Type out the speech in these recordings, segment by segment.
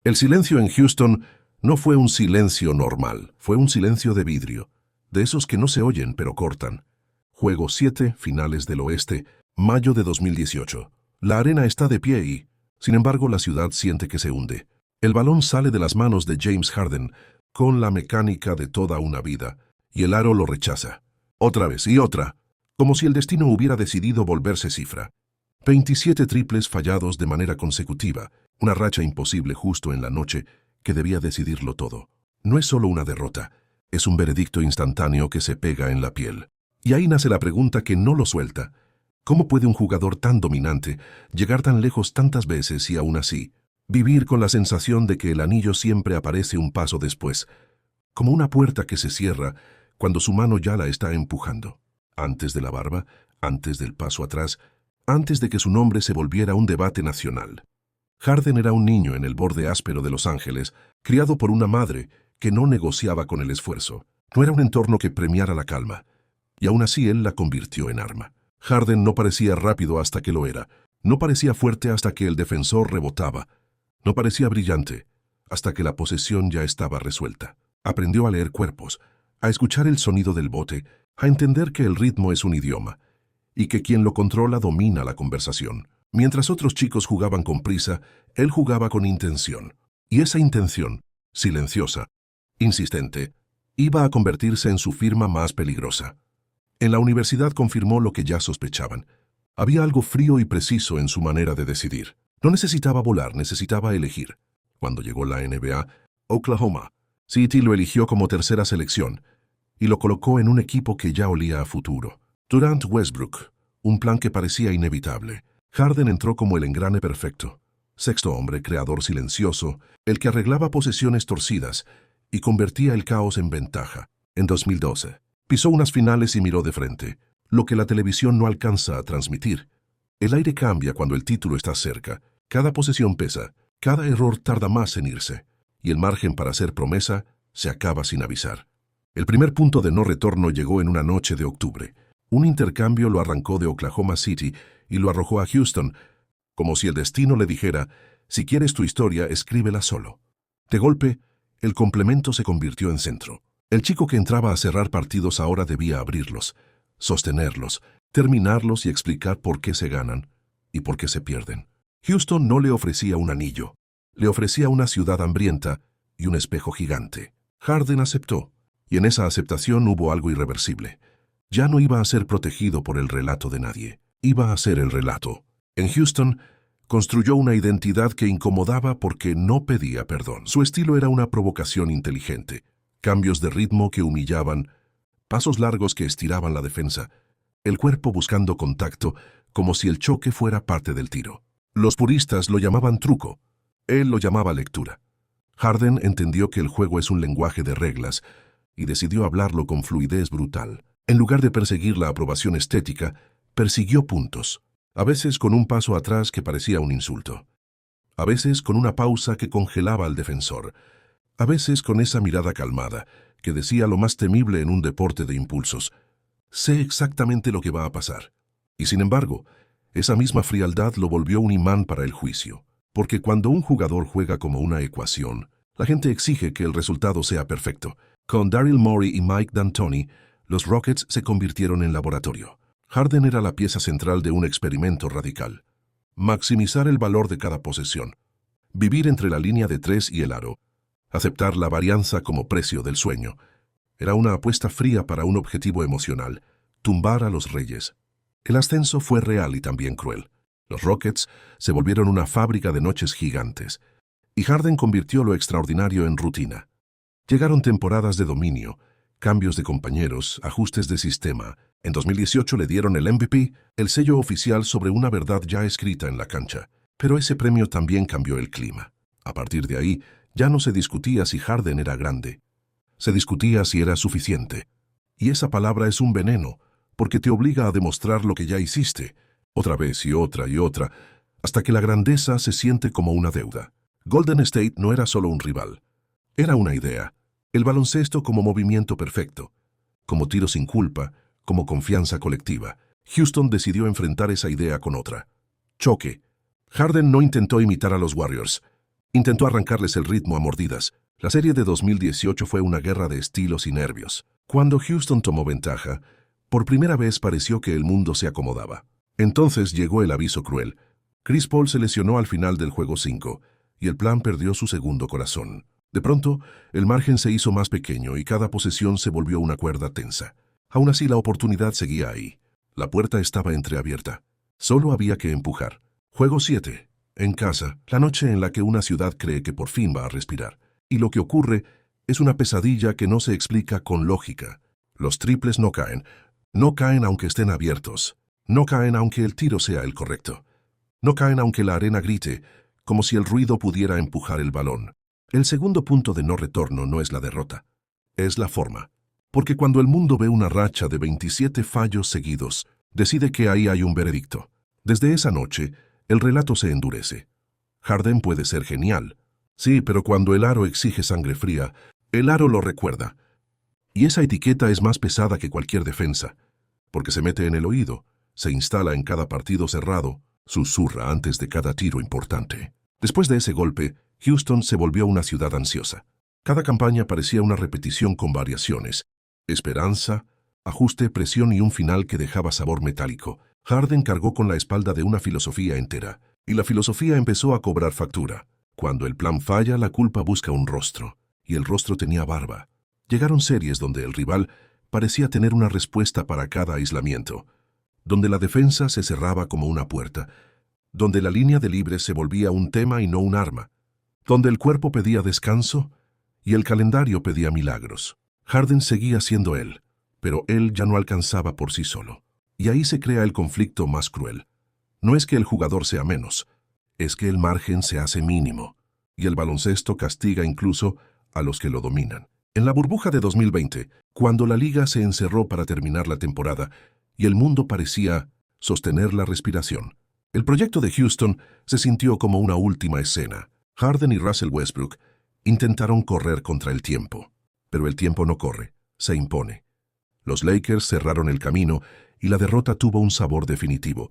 El silencio en Houston no fue un silencio normal, fue un silencio de vidrio, de esos que no se oyen pero cortan. Juego 7, Finales del Oeste, mayo de 2018. La arena está de pie y, sin embargo, la ciudad siente que se hunde. El balón sale de las manos de James Harden, con la mecánica de toda una vida, y el aro lo rechaza. Otra vez y otra, como si el destino hubiera decidido volverse cifra. 27 triples fallados de manera consecutiva, una racha imposible justo en la noche que debía decidirlo todo. No es solo una derrota, es un veredicto instantáneo que se pega en la piel. Y ahí nace la pregunta que no lo suelta. ¿Cómo puede un jugador tan dominante llegar tan lejos tantas veces y aún así vivir con la sensación de que el anillo siempre aparece un paso después, como una puerta que se cierra cuando su mano ya la está empujando? Antes de la barba, antes del paso atrás, antes de que su nombre se volviera un debate nacional. Harden era un niño en el borde áspero de Los Ángeles, criado por una madre que no negociaba con el esfuerzo. No era un entorno que premiara la calma, y aún así él la convirtió en arma. Harden no parecía rápido hasta que lo era, no parecía fuerte hasta que el defensor rebotaba, no parecía brillante hasta que la posesión ya estaba resuelta. Aprendió a leer cuerpos, a escuchar el sonido del bote, a entender que el ritmo es un idioma, y que quien lo controla domina la conversación. Mientras otros chicos jugaban con prisa, él jugaba con intención. Y esa intención, silenciosa, insistente, iba a convertirse en su firma más peligrosa. En la universidad confirmó lo que ya sospechaban. Había algo frío y preciso en su manera de decidir. No necesitaba volar, necesitaba elegir. Cuando llegó la NBA, Oklahoma City lo eligió como tercera selección y lo colocó en un equipo que ya olía a futuro. Durant Westbrook, un plan que parecía inevitable. Harden entró como el engrane perfecto. Sexto hombre, creador silencioso, el que arreglaba posesiones torcidas y convertía el caos en ventaja. En 2012, pisó unas finales y miró de frente, lo que la televisión no alcanza a transmitir. El aire cambia cuando el título está cerca. Cada posesión pesa, cada error tarda más en irse, y el margen para hacer promesa se acaba sin avisar. El primer punto de no retorno llegó en una noche de octubre. Un intercambio lo arrancó de Oklahoma City y lo arrojó a Houston, como si el destino le dijera, si quieres tu historia, escríbela solo. De golpe, el complemento se convirtió en centro. El chico que entraba a cerrar partidos ahora debía abrirlos, sostenerlos, terminarlos y explicar por qué se ganan y por qué se pierden. Houston no le ofrecía un anillo, le ofrecía una ciudad hambrienta y un espejo gigante. Harden aceptó, y en esa aceptación hubo algo irreversible. Ya no iba a ser protegido por el relato de nadie, iba a ser el relato. En Houston, construyó una identidad que incomodaba porque no pedía perdón. Su estilo era una provocación inteligente, cambios de ritmo que humillaban, pasos largos que estiraban la defensa, el cuerpo buscando contacto como si el choque fuera parte del tiro. Los puristas lo llamaban truco, él lo llamaba lectura. Harden entendió que el juego es un lenguaje de reglas y decidió hablarlo con fluidez brutal. En lugar de perseguir la aprobación estética, persiguió puntos, a veces con un paso atrás que parecía un insulto, a veces con una pausa que congelaba al defensor, a veces con esa mirada calmada que decía lo más temible en un deporte de impulsos: sé exactamente lo que va a pasar. Y sin embargo, esa misma frialdad lo volvió un imán para el juicio, porque cuando un jugador juega como una ecuación, la gente exige que el resultado sea perfecto. Con Daryl Morey y Mike D'Antoni, los Rockets se convirtieron en laboratorio. Harden era la pieza central de un experimento radical. Maximizar el valor de cada posesión, vivir entre la línea de tres y el aro, aceptar la varianza como precio del sueño. Era una apuesta fría para un objetivo emocional: tumbar a los Reyes. El ascenso fue real y también cruel. Los Rockets se volvieron una fábrica de noches gigantes, y Harden convirtió lo extraordinario en rutina. Llegaron temporadas de dominio, cambios de compañeros, ajustes de sistema. En 2018 le dieron el MVP, el sello oficial sobre una verdad ya escrita en la cancha. Pero ese premio también cambió el clima. A partir de ahí, ya no se discutía si Harden era grande. Se discutía si era suficiente. Y esa palabra es un veneno, porque te obliga a demostrar lo que ya hiciste, otra vez y otra, hasta que la grandeza se siente como una deuda. Golden State no era solo un rival, era una idea. El baloncesto como movimiento perfecto, como tiro sin culpa, como confianza colectiva. Houston decidió enfrentar esa idea con otra: choque. Harden no intentó imitar a los Warriors, Intentó arrancarles el ritmo a mordidas. La serie de 2018 fue una guerra de estilos y nervios. Cuando Houston tomó ventaja, por primera vez pareció que el mundo se acomodaba. Entonces llegó el aviso cruel. Chris Paul se lesionó al final del juego 5 y el plan perdió su segundo corazón. De pronto, el margen se hizo más pequeño y cada posesión se volvió una cuerda tensa. Aún así, la oportunidad seguía ahí. La puerta estaba entreabierta. Solo había que empujar. Juego 7. En casa, la noche en la que una ciudad cree que por fin va a respirar. Y lo que ocurre es una pesadilla que no se explica con lógica. Los triples no caen. No caen aunque estén abiertos. No caen aunque el tiro sea el correcto. No caen aunque la arena grite, como si el ruido pudiera empujar el balón. El segundo punto de no retorno no es la derrota, es la forma. Porque cuando el mundo ve una racha de 27 fallos seguidos, decide que ahí hay un veredicto. Desde esa noche, el relato se endurece. Harden puede ser genial. Sí, pero cuando el aro exige sangre fría, el aro lo recuerda. Y esa etiqueta es más pesada que cualquier defensa, porque se mete en el oído, se instala en cada partido cerrado, susurra antes de cada tiro importante. Después de ese golpe, Houston se volvió una ciudad ansiosa. Cada campaña parecía una repetición con variaciones. Esperanza, ajuste, presión y un final que dejaba sabor metálico. Harden cargó con la espalda de una filosofía entera, y la filosofía empezó a cobrar factura. Cuando el plan falla, la culpa busca un rostro, y el rostro tenía barba. Llegaron series donde el rival parecía tener una respuesta para cada aislamiento, donde la defensa se cerraba como una puerta, donde la línea de libres se volvía un tema y no un arma, donde el cuerpo pedía descanso y el calendario pedía milagros. Harden seguía siendo él, pero él ya no alcanzaba por sí solo. Y ahí se crea el conflicto más cruel. No es que el jugador sea menos, es que el margen se hace mínimo, y el baloncesto castiga incluso a los que lo dominan. En la burbuja de 2020, cuando la liga se encerró para terminar la temporada y el mundo parecía sostener la respiración, el proyecto de Houston se sintió como una última escena. Harden y Russell Westbrook intentaron correr contra el tiempo, pero el tiempo no corre, se impone. Los Lakers cerraron el camino y la derrota tuvo un sabor definitivo,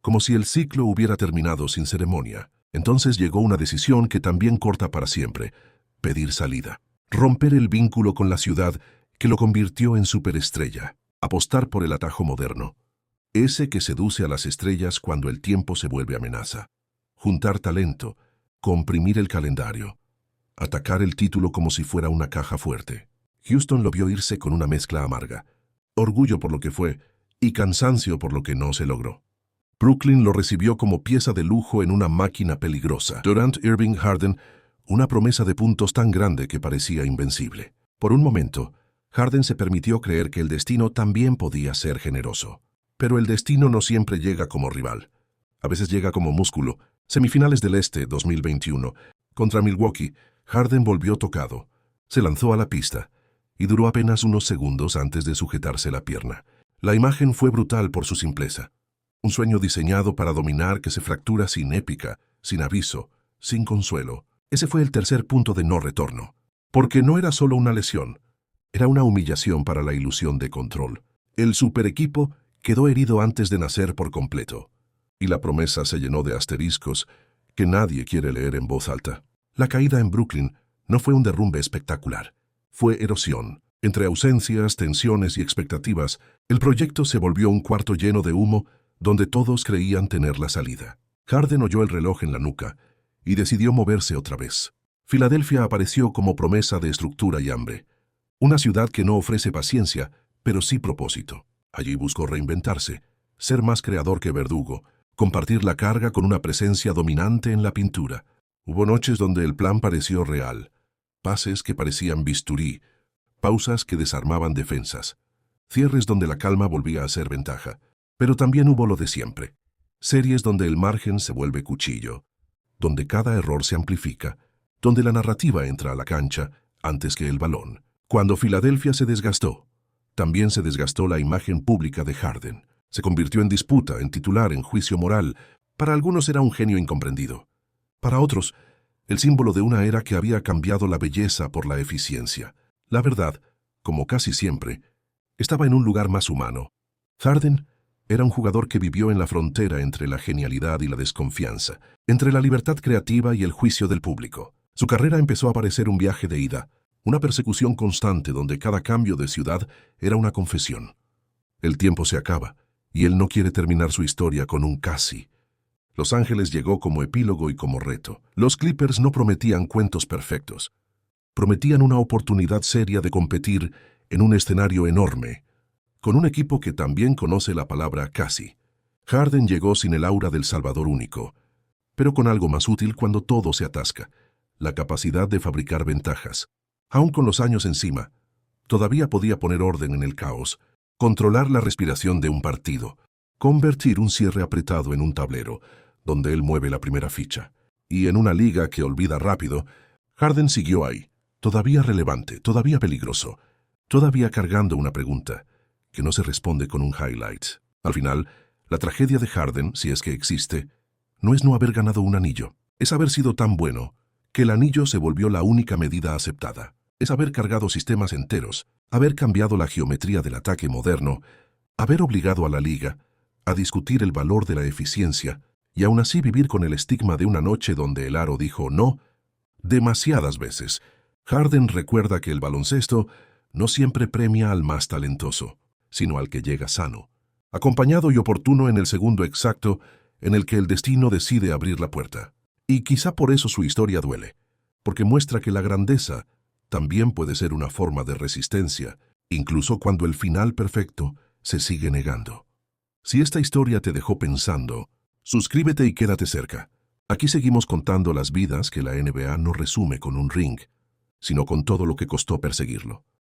como si el ciclo hubiera terminado sin ceremonia. Entonces llegó una decisión que también corta para siempre: pedir salida. Romper el vínculo con la ciudad que lo convirtió en superestrella. Apostar por el atajo moderno. Ese que seduce a las estrellas cuando el tiempo se vuelve amenaza. Juntar talento, comprimir el calendario, atacar el título como si fuera una caja fuerte. Houston lo vio irse con una mezcla amarga, orgullo por lo que fue y cansancio por lo que no se logró. Brooklyn lo recibió como pieza de lujo en una máquina peligrosa. Durant, Irving, Harden, una promesa de puntos tan grande que parecía invencible. Por un momento, Harden se permitió creer que el destino también podía ser generoso. Pero el destino no siempre llega como rival. A veces llega como músculo. Semifinales del Este 2021. Contra Milwaukee, Harden volvió tocado. Se lanzó a la pista y duró apenas unos segundos antes de sujetarse la pierna. La imagen fue brutal por su simpleza. Un sueño diseñado para dominar que se fractura sin épica, sin aviso, sin consuelo. Ese fue el tercer punto de no retorno. Porque no era solo una lesión. Era una humillación para la ilusión de control. El super equipo quedó herido antes de nacer por completo, y la promesa se llenó de asteriscos que nadie quiere leer en voz alta. La caída en Brooklyn no fue un derrumbe espectacular, fue erosión. Entre ausencias, tensiones y expectativas, el proyecto se volvió un cuarto lleno de humo donde todos creían tener la salida. Harden oyó el reloj en la nuca y decidió moverse otra vez. Filadelfia apareció como promesa de estructura y hambre, una ciudad que no ofrece paciencia, pero sí propósito. Allí buscó reinventarse, ser más creador que verdugo, compartir la carga con una presencia dominante en la pintura. Hubo noches donde el plan pareció real, pases que parecían bisturí, pausas que desarmaban defensas, cierres donde la calma volvía a ser ventaja. Pero también hubo lo de siempre, series donde el margen se vuelve cuchillo, donde cada error se amplifica, donde la narrativa entra a la cancha antes que el balón. Cuando Filadelfia se desgastó, también se desgastó la imagen pública de Harden. Se convirtió en disputa, en titular, en juicio moral. Para algunos era un genio incomprendido. Para otros, el símbolo de una era que había cambiado la belleza por la eficiencia. La verdad, como casi siempre, estaba en un lugar más humano. Harden Era un jugador que vivió en la frontera entre la genialidad y la desconfianza, entre la libertad creativa y el juicio del público. Su carrera empezó a parecer un viaje de ida, una persecución constante donde cada cambio de ciudad era una confesión. El tiempo se acaba, y él no quiere terminar su historia con un casi. Los Ángeles llegó como epílogo y como reto. Los Clippers no prometían cuentos perfectos. Prometían una oportunidad seria de competir en un escenario enorme, con un equipo que también conoce la palabra casi. Harden llegó sin el aura del Salvador único, pero con algo más útil cuando todo se atasca, la capacidad de fabricar ventajas. Aún con los años encima, todavía podía poner orden en el caos, controlar la respiración de un partido, convertir un cierre apretado en un tablero, donde él mueve la primera ficha. Y en una liga que olvida rápido, Harden siguió ahí, todavía relevante, todavía peligroso, todavía cargando una pregunta que no se responde con un highlight. Al final, la tragedia de Harden, si es que existe, no es no haber ganado un anillo, es haber sido tan bueno que el anillo se volvió la única medida aceptada. Es haber cargado sistemas enteros, haber cambiado la geometría del ataque moderno, haber obligado a la liga a discutir el valor de la eficiencia y aún así vivir con el estigma de una noche donde el aro dijo no demasiadas veces. Harden recuerda que el baloncesto no siempre premia al más talentoso, sino al que llega sano, acompañado y oportuno en el segundo exacto en el que el destino decide abrir la puerta. Y quizá por eso su historia duele, porque muestra que la grandeza también puede ser una forma de resistencia, incluso cuando el final perfecto se sigue negando. Si esta historia te dejó pensando, suscríbete y quédate cerca. Aquí seguimos contando las vidas que la NBA no resume con un ring, sino con todo lo que costó perseguirlo.